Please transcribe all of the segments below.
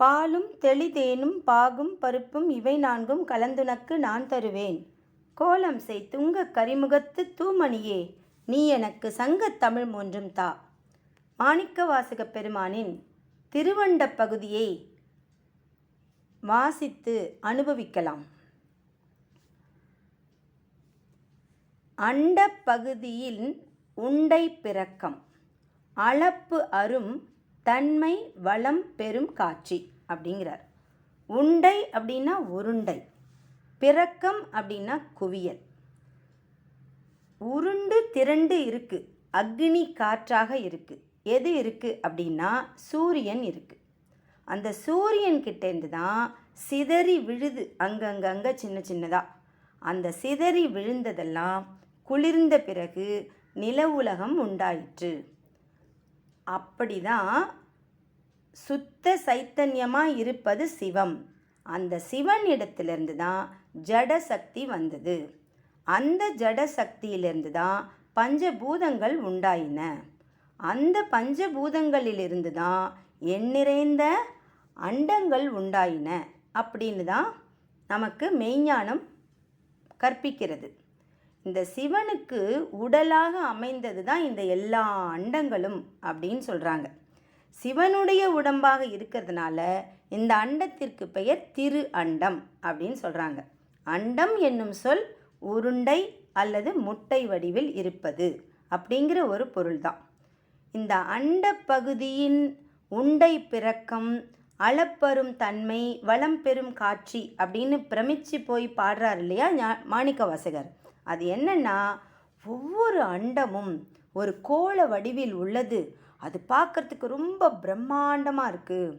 பாலும் தெளிதேனும் பாகும் பருப்பும் இவை நான்கும் கலந்துனக்கு நான் தருவேன். கோலம் செய் துங்கக் கரிமுகத்து தூமணியே, நீ எனக்கு சங்கத் தமிழ் மூன்றும் தா. மாணிக்கவாசகப் பெருமானின் திருவண்டப் பகுதியை வாசித்து அனுபவிக்கலாம். அண்டப் பகுதியில் உண்டை பிறக்கம் அளப்பு அரும் தன்மை வளம் பெரும் காட்சி அப்படிங்கிறார். உண்டை அப்படின்னா உருண்டை, பிறக்கம் அப்படின்னா குவியல். உருண்டு திரண்டு இருக்குது, அக்னி காற்றாக இருக்குது. எது இருக்குது அப்படின்னா சூரியன் இருக்குது. அந்த சூரியன் கிட்டேருந்து தான் சிதறி விழுது அங்கங்கே சின்ன சின்னதாக. அந்த சிதறி விழுந்ததெல்லாம் குளிர்ந்த பிறகு நில உலகம் உண்டாயிற்று. அப்படிதான் சுத்த சைத்தன்யமாக இருப்பது சிவம். அந்த சிவன் இடத்திலிருந்து தான் ஜட சக்தி வந்தது. அந்த ஜட சக்தியிலிருந்து தான் பஞ்சபூதங்கள் உண்டாயின. அந்த பஞ்சபூதங்களிலிருந்து தான் எண்ணிறைந்த அண்டங்கள் உண்டாயின அப்படின்னு தான் நமக்கு மெய்ஞானம் கற்பிக்கிறது. இந்த சிவனுக்கு உடலாக அமைந்தது தான் இந்த எல்லா அண்டங்களும் அப்படின்னு சொல்கிறாங்க. சிவனுடைய உடம்பாக இருக்கிறதுனால இந்த அண்டத்திற்கு பெயர் திரு அண்டம் அப்படின்னு சொல்கிறாங்க. அண்டம் என்னும் சொல் உருண்டை அல்லது முட்டை வடிவில் இருப்பது அப்படிங்கிற ஒரு பொருள்தான். இந்த அண்ட பகுதியின் உண்டை பிறக்கம் அளப்பெரும் தன்மை வளம் பெரும் காட்சி அப்படின்னு பிரமிச்சு போய் பாடுறார் இல்லையா மாணிக்கவாசகர். அது என்னன்னா, ஒவ்வொரு அண்டமும் ஒரு கோள வடிவில் உள்ளது. அது பார்க்கறதுக்கு ரொம்ப பிரம்மாண்டமாக இருக்குது.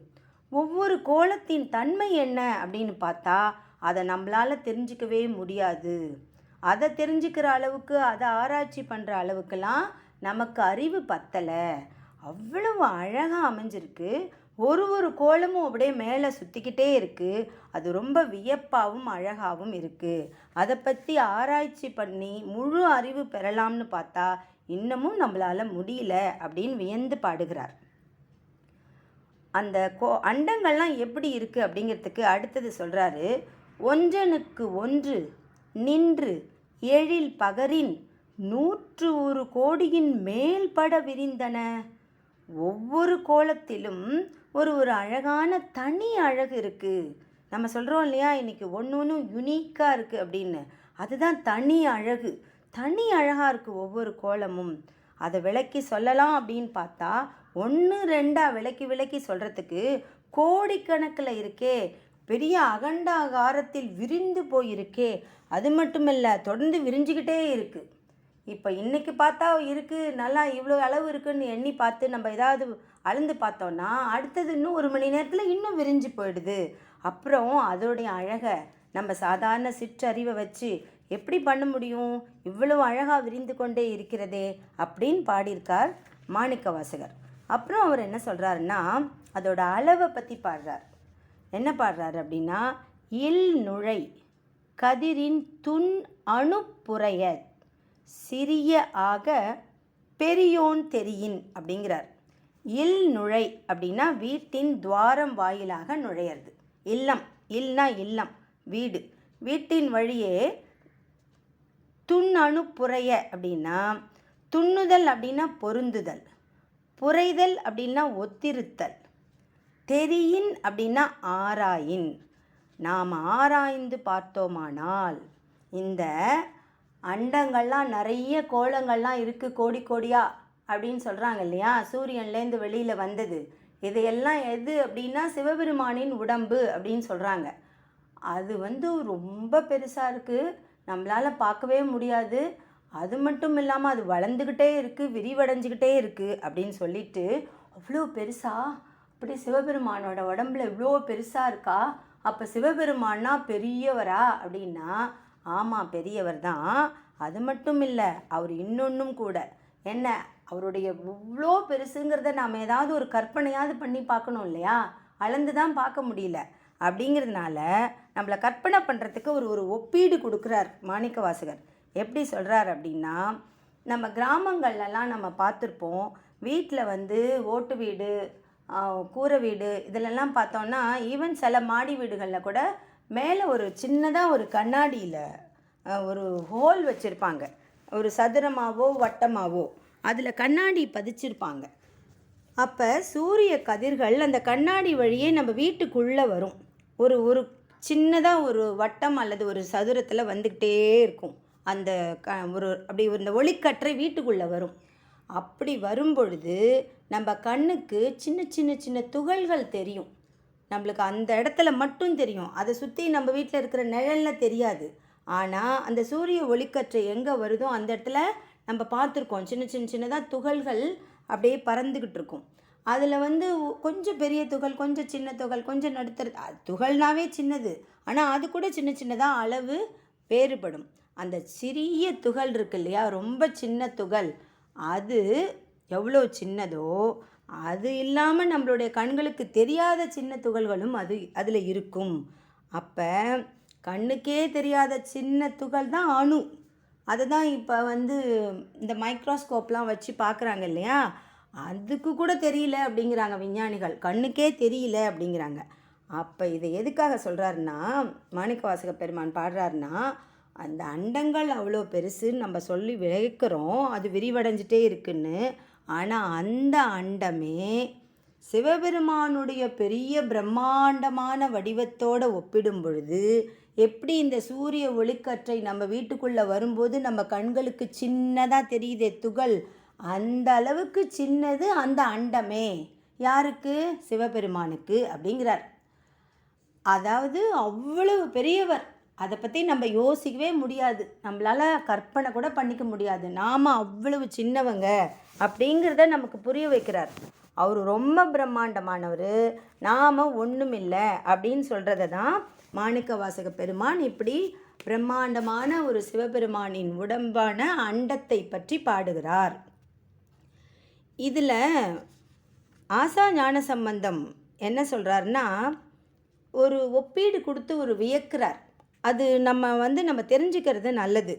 ஒவ்வொரு கோலத்தின் தன்மை என்ன அப்படின்னு பார்த்தா அதை நம்மளால் தெரிஞ்சிக்கவே முடியாது. அதை தெரிஞ்சுக்கிற அளவுக்கு, அதை ஆராய்ச்சி பண்ணுற அளவுக்கெல்லாம் நமக்கு அறிவு பத்தலை. அவ்வளவு அழகாக அமைஞ்சிருக்கு. ஒரு கோலமும் அப்படியே மேலே சுற்றிக்கிட்டே இருக்குது. அது ரொம்ப வியப்பாகவும் அழகாகவும் இருக்குது. அதை பற்றி ஆராய்ச்சி பண்ணி முழு அறிவு பெறலாம்னு பார்த்தா இன்னமும் நம்மளால் முடியல அப்படின்னு வியந்து பாடுகிறார். அந்த அண்டங்கள்லாம் எப்படி இருக்குது அப்படிங்கிறதுக்கு அடுத்தது சொல்கிறாரு. ஒன்றனுக்கு ஒன்று நின்று எழில் பகரின் 101 கோடியின் மேல்பட விரிந்தன. ஒவ்வொரு கோலத்திலும் ஒரு அழகான தனி அழகு இருக்குது. நம்ம சொல்கிறோம் இல்லையா, இன்றைக்கி ஒன்று யுனிக்காக இருக்குது அப்படின்னு. அதுதான் தனி அழகு. தனி அழகாக இருக்குது ஒவ்வொரு கோலமும். அதை விளக்கி சொல்லலாம் அப்படின்னு பார்த்தா 1-2 விளக்கி சொல்கிறதுக்கு கோடிக்கணக்கில் இருக்கே. பெரிய அகண்டாகாரத்தில் விரிந்து போயிருக்கே. அது மட்டும் இல்லை, தொடர்ந்து விரிஞ்சிக்கிட்டே இருக்குது. இப்போ இன்றைக்கி பார்த்தா இருக்குது, நல்லா இவ்வளோ அளவு இருக்குதுன்னு எண்ணி பார்த்து நம்ம ஏதாவது அளந்து பார்த்தோன்னா அடுத்தது இன்னும் 1 மணி நேரத்தில் இன்னும் விரிஞ்சு போயிடுது. அப்புறம் அதோடைய அழகை நம்ம சாதாரண சிற்றறிவை வச்சு எப்படி பண்ண முடியும்? இவ்வளோ அழகாக விரிந்து கொண்டே இருக்கிறதே அப்படின்னு பாடியிருக்கார் மாணிக்கவாசகர். அப்புறம் அவர் என்ன சொல்கிறாருன்னா, அதோட அளவை பற்றி பாடுறார். என்ன பாடுறாரு அப்படின்னா, இல் நுழை கதிரின் துன் அணுப்புறைய சிறிய ஆக பெரியோன் தெரியின் அப்படிங்கிறார். இல் நுழை அப்படின்னா வீட்டின் துவாரம் வாயிலாக நுழையிறது. இல்லம், இல்னா இல்லம், வீடு. வீட்டின் வழியே துன் அணுப்புறைய அப்படின்னா துண்ணுதல் அப்படின்னா பொருந்துதல், புரைதல் அப்படின்னா ஒத்திருத்தல், தெரியின் அப்படின்னா ஆராயின். நாம் ஆராய்ந்து பார்த்தோமானால் இந்த அண்டங்கள்லாம் நிறைய கோலங்கள்லாம் இருக்குது, கோடி கோடியாக அப்படின்னு சொல்கிறாங்க இல்லையா. சூரியன்லேருந்து வெளியில் வந்தது. இதையெல்லாம் எது அப்படின்னா சிவபெருமானின் உடம்பு அப்படின்னு சொல்கிறாங்க. அது ரொம்ப பெருசாக இருக்குது, நம்மளால் பார்க்கவே முடியாது. அது மட்டும் இல்லாமல் அது வளர்ந்துக்கிட்டே இருக்குது, விரிவடைஞ்சிக்கிட்டே இருக்குது அப்படின்னு சொல்லிட்டு, அவ்வளோ பெருசா அப்படி சிவபெருமானோட உடம்புல இவ்வளோ பெருசாக இருக்கா, அப்போ சிவபெருமானா பெரியவரா அப்படின்னா ஆமாம், பெரியவர் தான். அது மட்டும் இல்லை, அவர் இன்னொன்றும் கூட. என்ன, அவருடைய இவ்வளோ பெருசுங்கிறத நாம் ஏதாவது ஒரு கற்பனையாவது பண்ணி பார்க்கணும் இல்லையா. அளந்து தான் பார்க்க முடியல. அப்படிங்கிறதுனால நம்மளை கற்பனை பண்ணுறதுக்கு ஒரு ஒப்பீடு கொடுக்குறார் மாணிக்கவாசகர். எப்படி சொல்கிறார் அப்படின்னா, நம்ம கிராமங்கள்லாம் நம்ம பார்த்துருப்போம். வீட்டில் ஓட்டு வீடு கூரை வீடு இதிலெல்லாம் பார்த்தோன்னா ஈவன் சில மாடி வீடுகளில் கூட மேலே ஒரு சின்னதாக ஒரு கண்ணாடியில் ஒரு ஹோல் வச்சுருப்பாங்க, ஒரு சதுரமாவோ வட்டமாவோ அதில் கண்ணாடி பதிச்சிருப்பாங்க. அப்போ சூரிய கதிர்கள் அந்த கண்ணாடி வழியே நம்ம வீட்டுக்குள்ளே வரும். ஒரு ஒரு சின்னதாக ஒரு வட்டம் அல்லது ஒரு சதுரத்தில் வந்துக்கிட்டே இருக்கும். அந்த ஒரு அப்படி இந்த ஒளிக்கற்றை வீட்டுக்குள்ளே வரும். அப்படி வரும்பொழுது நம்ம கண்ணுக்கு சின்ன சின்ன சின்ன துகள்கள் தெரியும். நம்மளுக்கு அந்த இடத்துல மட்டும் தெரியும், அதை சுற்றி நம்ம வீட்டில் இருக்கிற நிழலில் தெரியாது. ஆனால் அந்த சூரிய ஒளிக்கற்றை எங்கே வருதோ அந்த இடத்துல நம்ம பார்த்துருக்கோம், சின்ன சின்ன சின்னதாக துகள்கள் அப்படியே பறந்துக்கிட்டு இருக்கும். அதில் கொஞ்சம் பெரிய துகள், கொஞ்சம் சின்ன துகள், கொஞ்சம் நடுத்தர துகள்னாவே சின்னது, ஆனால் அது கூட சின்ன சின்னதாக அளவு வேறுபடும். அந்த சிறிய துகள் இருக்கு இல்லையா, ரொம்ப சின்ன துகள், அது எவ்வளோ சின்னதோ அது இல்லாமல் நம்மளுடைய கண்களுக்கு தெரியாத சின்ன துகள்களும் அதில் இருக்கும். அப்போ கண்ணுக்கே தெரியாத சின்ன துகள் தான் அணு. அதை தான் இப்போ இந்த மைக்ரோஸ்கோப்லாம் வச்சு பார்க்குறாங்க இல்லையா, அதுக்கு கூட தெரியல அப்படிங்கிறாங்க விஞ்ஞானிகள், கண்ணுக்கே தெரியல அப்படிங்கிறாங்க. அப்போ இதை எதுக்காக சொல்கிறாருன்னா, மாணிக்கவாசக பெருமான் பாடுறாருன்னா, அந்த அண்டங்கள் அவ்வளோ பெருசுன்னு நம்ம சொல்லி விளைக்கிறோம், அது விரிவடைஞ்சிட்டே இருக்குன்னு. ஆனால் அந்த அண்டமே சிவபெருமானுடைய பெரிய பிரம்மாண்டமான வடிவத்தோடு ஒப்பிடும் பொழுது எப்படி இந்த சூரிய ஒளிக்கற்றை நம்ம வீட்டுக்குள்ளே வரும்போது நம்ம கண்களுக்கு சின்னதாக தெரியுதே துகள், அந்த அளவுக்கு சின்னது அந்த அண்டமே. யாருக்கு? சிவபெருமானுக்கு அப்படிங்கிறார். அதாவது அவ்வளவு பெரியவர், அதை பற்றி நம்ம யோசிக்கவே முடியாது, நம்மளால் கற்பனை கூட பண்ணிக்க முடியாது. நாம் அவ்வளவு சின்னவங்க அப்படிங்கிறத நமக்கு புரிய வைக்கிறார். அவர் ரொம்ப பிரம்மாண்டமானவர், நாம் ஒன்றும் இல்லை அப்படின்னு சொல்கிறத தான் மாணிக்கவாசக பெருமான் இப்படி பிரம்மாண்டமான ஒரு சிவபெருமானின் உடம்பான அண்டத்தை பற்றி பாடுகிறார். இதில் ஆசா ஞான சம்பந்தம் என்ன சொல்கிறாருன்னா, ஒரு ஒப்பீடு கொடுத்து ஒரு வியக்கிறார். அது நம்ம தெரிஞ்சுக்கிறது நல்லது.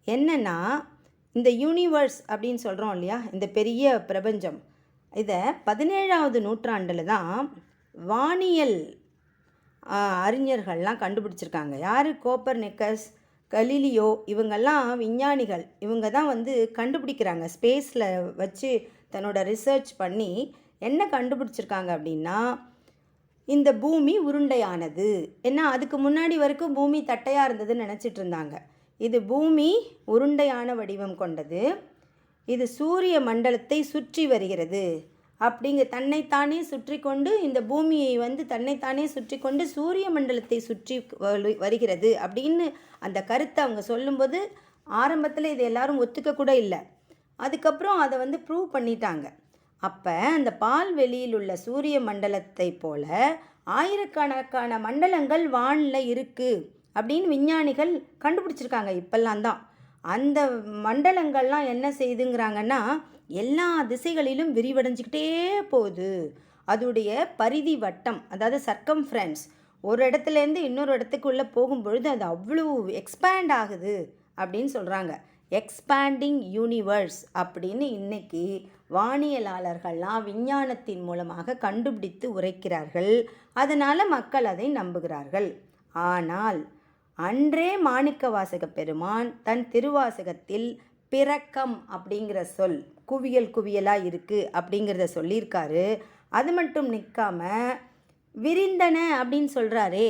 என்னென்னா, இந்த யூனிவர்ஸ் அப்படின்னு சொல்கிறோம் இல்லையா, இந்த பெரிய பிரபஞ்சம், இதை 17ஆவது நூற்றாண்டில் தான் வானியல் அறிஞர்கள்லாம் கண்டுபிடிச்சிருக்காங்க. யார்? கோப்பர்னிக்கஸ், கலீலியோ, இவங்கெல்லாம் விஞ்ஞானிகள். இவங்க தான் கண்டுபிடிக்கிறாங்க, ஸ்பேஸில் வச்சு தன்னோட ரிசர்ச் பண்ணி என்ன கண்டுபிடிச்சிருக்காங்க அப்படின்னா, இந்த பூமி உருண்டையானது. ஏன்னா அதுக்கு முன்னாடி வரைக்கும் பூமி தட்டையாக இருந்ததுன்னு நினச்சிட்டு இருந்தாங்க. இது பூமி உருண்டையான வடிவம் கொண்டது, இது சூரிய மண்டலத்தை சுற்றி வருகிறது தன்னைத்தானே சுற்றி கொண்டு, இந்த பூமியை தன்னைத்தானே சுற்றி கொண்டு சூரிய மண்டலத்தை சுற்றி வருகிறது அப்படின்னு அந்த கருத்தை அவங்க சொல்லும்போது ஆரம்பத்தில் இது எல்லாரும் ஒத்துக்க கூட இல்லை. அதுக்கப்புறம் அதை ப்ரூவ் பண்ணிட்டாங்க. அப்போ அந்த பால்வெளியில் உள்ள சூரிய மண்டலத்தை போல ஆயிரக்கணக்கான மண்டலங்கள் வானில் இருக்குது அப்படின்னு விஞ்ஞானிகள் கண்டுபிடிச்சிருக்காங்க இப்பெல்லாம் தான். அந்த மண்டலங்கள்லாம் என்ன செய்துங்கிறாங்கன்னா, எல்லா திசைகளிலும் விரிவடைஞ்சிக்கிட்டே போகுது. அதோடைய பரிதி வட்டம், அதாவது சர்க்கம்ஃபரன்ஸ், ஒரு இடத்துலேருந்து இன்னொரு இடத்துக்குள்ளே போகும்பொழுது அது அவ்வளோ எக்ஸ்பேண்ட் ஆகுது அப்படின்னு சொல்கிறாங்க. எக்ஸ்பேண்டிங் யூனிவர்ஸ் அப்படின்னு இன்றைக்கி வானியலாளர்கள்லாம் விஞ்ஞானத்தின் மூலமாக கண்டுபிடித்து உரைக்கிறார்கள். அதனால் மக்கள் அதை நம்புகிறார்கள். ஆனால் அன்றே மாணிக்கவாசக பெருமான் தன் திருவாசகத்தில் பிறக்கம் அப்படிங்கிற சொல் குவியல் குவியலாக இருக்குது அப்படிங்கிறத சொல்லியிருக்காரு. அது மட்டும் நிற்காம விரிந்தன அப்படின்னு சொல்கிறாரே.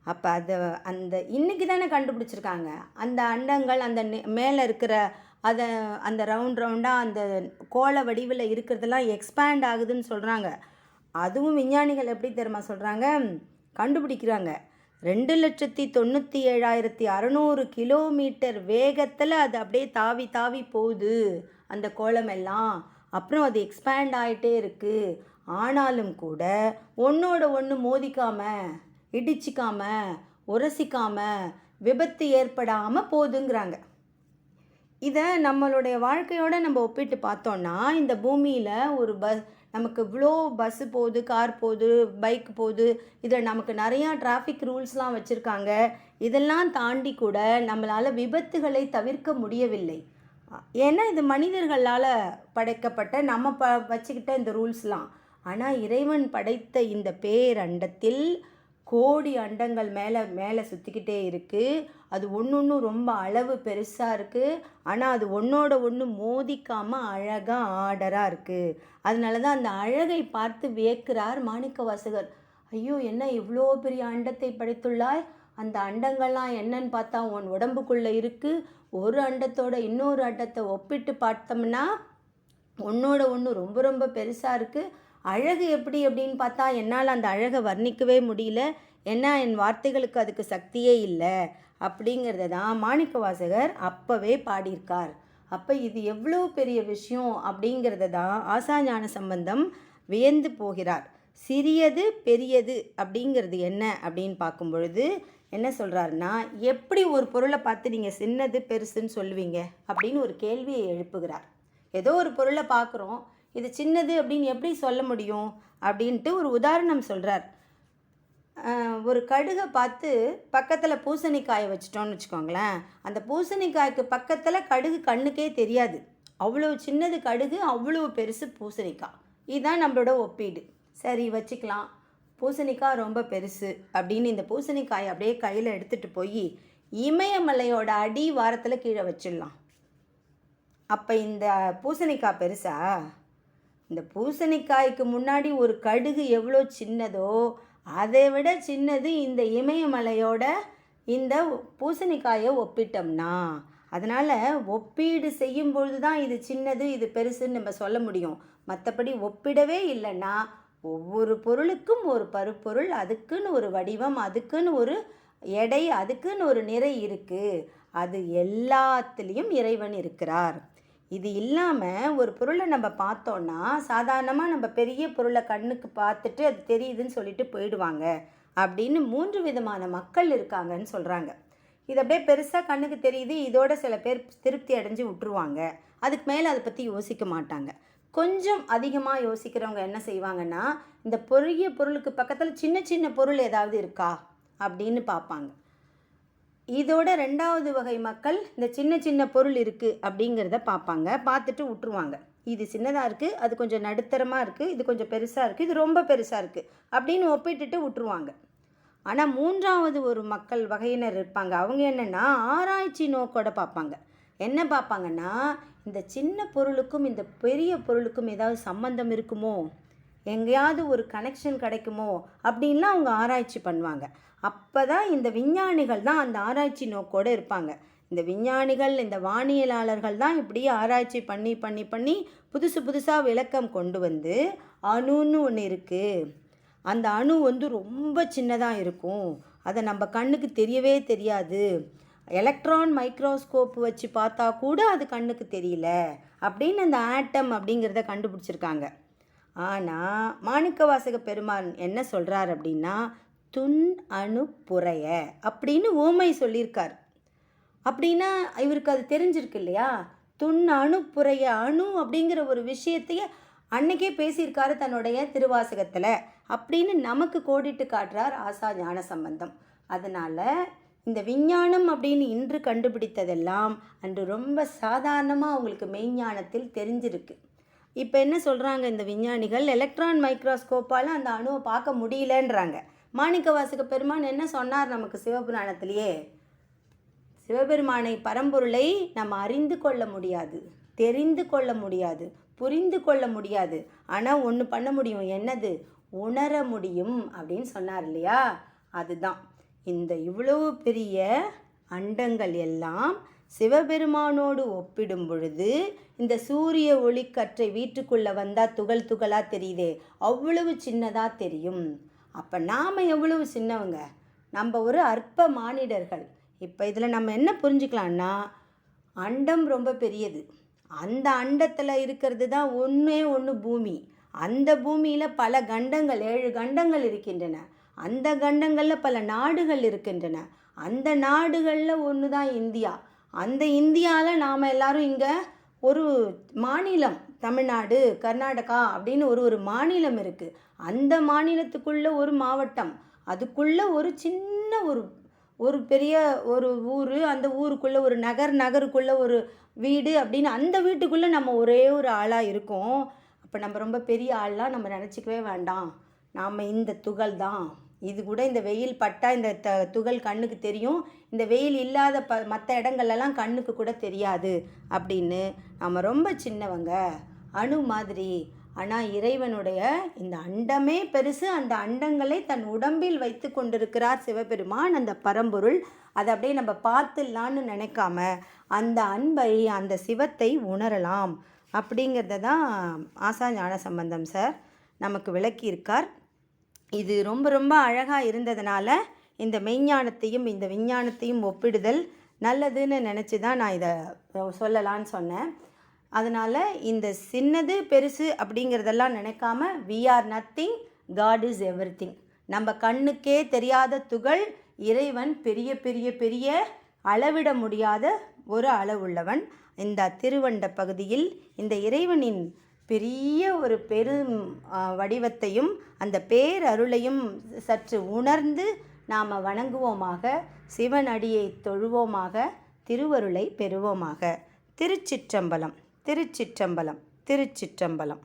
அப்போ அந்த இன்றைக்கி தானே கண்டுபிடிச்சிருக்காங்க, அந்த அண்டங்கள் அந்த மேலே இருக்கிற அந்த ரவுண்டாக அந்த கோள வடிவில் இருக்கிறதெல்லாம் எக்ஸ்பேண்ட் ஆகுதுன்னு சொல்கிறாங்க. அதுவும் விஞ்ஞானிகள் எப்படி தெரியுமா சொல்கிறாங்க, கண்டுபிடிக்கிறாங்க. 2,97,600 கிலோமீட்டர் வேகத்தில் அது அப்படியே தாவி தாவி போகுது அந்த கோளமெல்லாம். அப்புறம் அது எக்ஸ்பேண்ட் ஆகிட்டே இருக்குது. ஆனாலும் கூட ஒன்றோட ஒன்று மோதிக்காமல், இடிச்சிக்காமல், உரசிக்காமல், விபத்து ஏற்படாமல் போகுதுங்கிறாங்க. இதை நம்மளுடைய வாழ்க்கையோடு நம்ம ஒப்பிட்டு பார்த்தோன்னா, இந்த பூமியில் ஒரு நமக்கு இவ்வளோ பஸ்ஸு போகுது, கார் போகுது, பைக் போகுது, இதில் நமக்கு நிறையா டிராஃபிக் ரூல்ஸ்லாம் வச்சுருக்காங்க. இதெல்லாம் தாண்டி கூட நம்மளால் விபத்துகளை தவிர்க்க முடியவில்லை. ஏன்னா இது மனிதர்களால் படைக்கப்பட்ட நம்ம வச்சுக்கிட்ட இந்த ரூல்ஸ்லாம். ஆனால் இறைவன் படைத்த இந்த பேரண்டத்தில் கோடி அண்டங்கள் மேலே சுற்றிக்கிட்டே இருக்குது. அது ஒன்று ரொம்ப அளவு பெருசாக இருக்குது. ஆனால் அது ஒன்றோட ஒன்று மோதிக்காமல் அழகாக ஆர்டராக இருக்குது. அதனால தான் அந்த அழகை பார்த்து வியக்கிறார் மாணிக்கவாசகர். ஐயோ, என்ன இவ்வளோ பெரிய அண்டத்தை படைத்துள்ளாய், அந்த அண்டங்கள்லாம் என்னன்னு பார்த்தா உன் உடம்புக்குள்ளே இருக்குது. ஒரு அண்டத்தோட இன்னொரு அண்டத்தை ஒப்பிட்டு பார்த்தோம்னா ஒன்றோட ஒன்று ரொம்ப ரொம்ப பெருசாக இருக்குது. அழகு எப்படி அப்படின்னு பார்த்தா என்னால் அந்த அழகை வர்ணிக்கவே முடியல, ஏன்னா என் வார்த்தைகளுக்கு அதுக்கு சக்தியே இல்லை அப்படிங்கிறத தான் மாணிக்கவாசகர் அப்போவே பாடியிருக்கார். அப்போ இது எவ்வளோ பெரிய விஷயம் அப்படிங்கிறத தான் ஆசா ஞான சம்பந்தம் வியந்து போகிறார். சிறியது பெரியது அப்படிங்கிறது என்ன அப்படின்னு பார்க்கும் பொழுது என்ன சொல்கிறாருன்னா, எப்படி ஒரு பொருளை பார்த்து நீங்கள் சின்னது பெருசுன்னு சொல்லுவீங்க அப்படின்னு ஒரு கேள்வியை எழுப்புகிறார். ஏதோ ஒரு பொருளை பார்க்குறோம், இது சின்னது அப்படின்னு எப்படி சொல்ல முடியும் அப்படின்ட்டு ஒரு உதாரணம் சொல்கிறார். ஒரு கடுகை பார்த்து பக்கத்தில் பூசணிக்காயை வச்சிட்டோன்னு வச்சுக்கோங்களேன், அந்த பூசணிக்காய்க்கு பக்கத்தில் கடுகு கண்ணுக்கே தெரியாது. அவ்வளோ சின்னது கடுகு, அவ்வளோ பெருசு பூசணிக்காய். இதுதான் நம்மளோட ஒப்பீடு. சரி, வச்சுக்கலாம். பூசணிக்காய் ரொம்ப பெருசு அப்படின்னு இந்த பூசணிக்காயை அப்படியே கையில் எடுத்துகிட்டு போய் இமயமலையோட அடி வாரத்தில் கீழே வச்சிடலாம். அப்போ இந்த பூசணிக்காய் பெருசா? இந்த பூசணிக்காய்க்கு முன்னாடி ஒரு கடுகு எவ்வளோ சின்னதோ அதை விட சின்னது இந்த இமயமலையோட இந்த பூசணிக்காயை ஒப்பிட்டோம்னா. அதனால் ஒப்பீடு செய்யும் பொழுது தான் இது சின்னது இது பெருசுன்னு நம்ம சொல்ல முடியும். மற்றபடி ஒப்பிடவே இல்லைன்னா ஒவ்வொரு பொருளுக்கும் ஒரு பருப்பொருள், அதுக்குன்னு ஒரு வடிவம், அதுக்குன்னு ஒரு எடை, அதுக்குன்னு ஒரு நிறை இருக்குது. அது எல்லாத்துலேயும் இறைவன் இருக்கிறார். இது இல்லாமல் ஒரு பொருளை நம்ம பார்த்தோன்னா சாதாரணமாக நம்ம பெரிய பொருளை கண்ணுக்கு பார்த்துட்டு அது தெரியுதுன்னு சொல்லிட்டு போயிடுவாங்க அப்படின்னு 3 விதமான மக்கள் இருக்காங்கன்னு சொல்கிறாங்க. இது அப்படியே பெருசாக கண்ணுக்கு தெரியுது, இதோட சில பேர் திருப்தி அடைஞ்சு விட்டுருவாங்க. அதுக்கு மேலே அதை பற்றி யோசிக்க மாட்டாங்க. கொஞ்சம் அதிகமாக யோசிக்கிறவங்க என்ன செய்வாங்கன்னா, இந்த பெரிய பொருளுக்கு பக்கத்தில் சின்ன சின்ன பொருள் ஏதாவது இருக்கா அப்படின்னு பார்ப்பாங்க. இதோட 2வது வகை மக்கள் இந்த சின்ன சின்ன பொருள் இருக்குது அப்படிங்கிறத பார்ப்பாங்க, பார்த்துட்டு விட்டுருவாங்க. இது சின்னதாக இருக்குது, அது கொஞ்சம் நடுத்தரமாக இருக்குது, இது கொஞ்சம் பெருசாக இருக்குது, இது ரொம்ப பெருசாக இருக்குது அப்படின்னு ஒப்பிட்டுட்டு விட்டுருவாங்க. ஆனால் 3வது ஒரு மக்கள் வகையினர் இருப்பாங்க. அவங்க என்னென்னா ஆராய்ச்சி நோக்கோட பார்ப்பாங்க. என்ன பார்ப்பாங்கன்னா, இந்த சின்ன பொருளுக்கும் இந்த பெரிய பொருளுக்கும் ஏதாவது சம்பந்தம் இருக்குமோ, எங்கேயாவது ஒரு கனெக்ஷன் கிடைக்குமோ அப்படின்லாம் அவங்க ஆராய்ச்சி பண்ணுவாங்க. அப்போ தான் இந்த விஞ்ஞானிகள் தான் அந்த ஆராய்ச்சி நோக்கோடு இருப்பாங்க. இந்த விஞ்ஞானிகள், இந்த வானியலாளர்கள் தான் இப்படி ஆராய்ச்சி பண்ணி பண்ணி பண்ணி புதுசு புதுசாக விளக்கம் கொண்டு வந்து அணுன்னு ஒன்று இருக்குது, அந்த அணு ரொம்ப சின்னதாக இருக்கும், அதை நம்ம கண்ணுக்கு தெரியவே தெரியாது, எலக்ட்ரான் மைக்ரோஸ்கோப் வச்சு பார்த்தா கூட அது கண்ணுக்கு தெரியல அப்படின்னு அந்த ஆட்டம் அப்படிங்கிறத கண்டுபிடிச்சிருக்காங்க. ஆனால் மாணிக்கவாசக பெருமான் என்ன சொல்கிறார் அப்படின்னா, துண் அணு புரைய அப்படின்னு ஓமை சொல்லியிருக்கார். அப்படின்னா இவருக்கு அது தெரிஞ்சிருக்கு இல்லையா? துண் அணு புரைய, அணு அப்படிங்கிற ஒரு விஷயத்தையே அன்னைக்கே பேசியிருக்காரு தன்னுடைய திருவாசகத்தில் அப்படின்னு நமக்கு கோடிட்டு காட்டுறார் ஆசா ஞான சம்பந்தம். அதனால் இந்த விஞ்ஞானம் அப்படின்னு இன்று கண்டுபிடித்ததெல்லாம் அன்று ரொம்ப சாதாரணமாக அவங்களுக்கு மெய்ஞானத்தில் தெரிஞ்சிருக்கு. இப்போ என்ன சொல்கிறாங்க இந்த விஞ்ஞானிகள், எலக்ட்ரான் மைக்ரோஸ்கோப்பால் அந்த அணுவை பார்க்க முடியலன்றாங்க. மாணிக்கவாசக பெருமான் என்ன சொன்னார் நமக்கு சிவபுராணத்திலேயே? சிவபெருமானை பரம்பொருளை நம்ம அறிந்து கொள்ள முடியாது, தெரிந்து கொள்ள முடியாது, புரிந்து கொள்ள முடியாது, ஆனால் ஒன்று பண்ண முடியும், என்னது? உணர முடியும் அப்படின்னு சொன்னார் இல்லையா? அதுதான் இந்த இவ்வளவு பெரிய அண்டங்கள் எல்லாம் சிவபெருமானோடு ஒப்பிடும் பொழுது இந்த சூரிய ஒளிக்கற்றை வீட்டுக்குள்ளே வந்தால் துகள் துகளாக தெரியுதே, அவ்வளவு சின்னதாக தெரியும். அப்போ நாம் எவ்வளவு சின்னவங்க? நம்ம ஒரு அற்ப மானிடர்கள். இப்போ இதில் நம்ம என்ன புரிஞ்சுக்கலான்னா, அண்டம் ரொம்ப பெரியது, அந்த அண்டத்தில் இருக்கிறது தான் ஒன்றே ஒன்று பூமி. அந்த பூமியில் பல கண்டங்கள், 7 கண்டங்கள் இருக்கின்றன. அந்த கண்டங்களில் பல நாடுகள் இருக்கின்றன. அந்த நாடுகளில் ஒன்று தான் இந்தியா. அந்த இந்தியாவில் நாம் எல்லாரும் இங்கே ஒரு மாநிலம், தமிழ்நாடு, கர்நாடகா அப்படின்னு ஒரு மாநிலம் இருக்குது. அந்த மாநிலத்துக்குள்ளே ஒரு மாவட்டம், அதுக்குள்ளே ஒரு சின்ன ஒரு பெரிய ஒரு ஊர், அந்த ஊருக்குள்ளே ஒரு நகருக்குள்ளே ஒரு வீடு அப்படின்னு அந்த வீட்டுக்குள்ளே நம்ம ஒரே ஒரு ஆளாக இருக்கோம். இப்போ நம்ம ரொம்ப பெரிய ஆள்லாம் நம்ம நினச்சிக்கவே வேண்டாம். நாம் இந்த துகள் தான். இது கூட இந்த வெயில் பட்டா இந்த துகள் கண்ணுக்கு தெரியும். இந்த வெயில் இல்லாத மற்ற இடங்கள்லாம் கண்ணுக்கு கூட தெரியாது அப்படின்னு நம்ம ரொம்ப சின்னவங்க, அணு மாதிரி. ஆனால் இறைவனுடைய இந்த அண்டமே பெருசு. அந்த அண்டங்களை தன் உடம்பில் வைத்து கொண்டிருக்கிறார் சிவபெருமான், அந்த பரம்பொருள். அதை அப்படியே நம்ம பார்த்துடலான்னு நினைக்காம அந்த அன்பை, அந்த சிவத்தை உணரலாம் அப்படிங்கிறத தான் ஆசா ஞான சம்பந்தம் சார் நமக்கு விளக்கியிருக்கார். இது ரொம்ப ரொம்ப அழகாக இருந்ததுனால இந்த மெய்ஞானத்தையும் இந்த விஞ்ஞானத்தையும் ஒப்பிடுதல் நல்லதுன்னு நினச்சி தான் நான் இதை சொல்லலான்னு சொன்னேன். அதனால் இந்த சின்னது பெருசு அப்படிங்கிறதெல்லாம் நினைக்காம we are nothing, God is everything. நம்ம கண்ணுக்கே தெரியாத துகள், இறைவன் பெரிய பெரிய பெரிய அளவிட முடியாத ஒரு அளவுள்ளவன். இந்த திருவண்ட பகுதியில் இந்த இறைவனின் பெரிய ஒரு பெரும் வடிவத்தையும் அந்த பேரருளையும் சற்று உணர்ந்து நாம் வணங்குவோமாக, சிவன் அடியை தொழுவோமாக, திருவருளை பெறுவோமாக. திருச்சிற்றம்பலம், திருச்சிற்றம்பலம், திருச்சிற்றம்பலம்.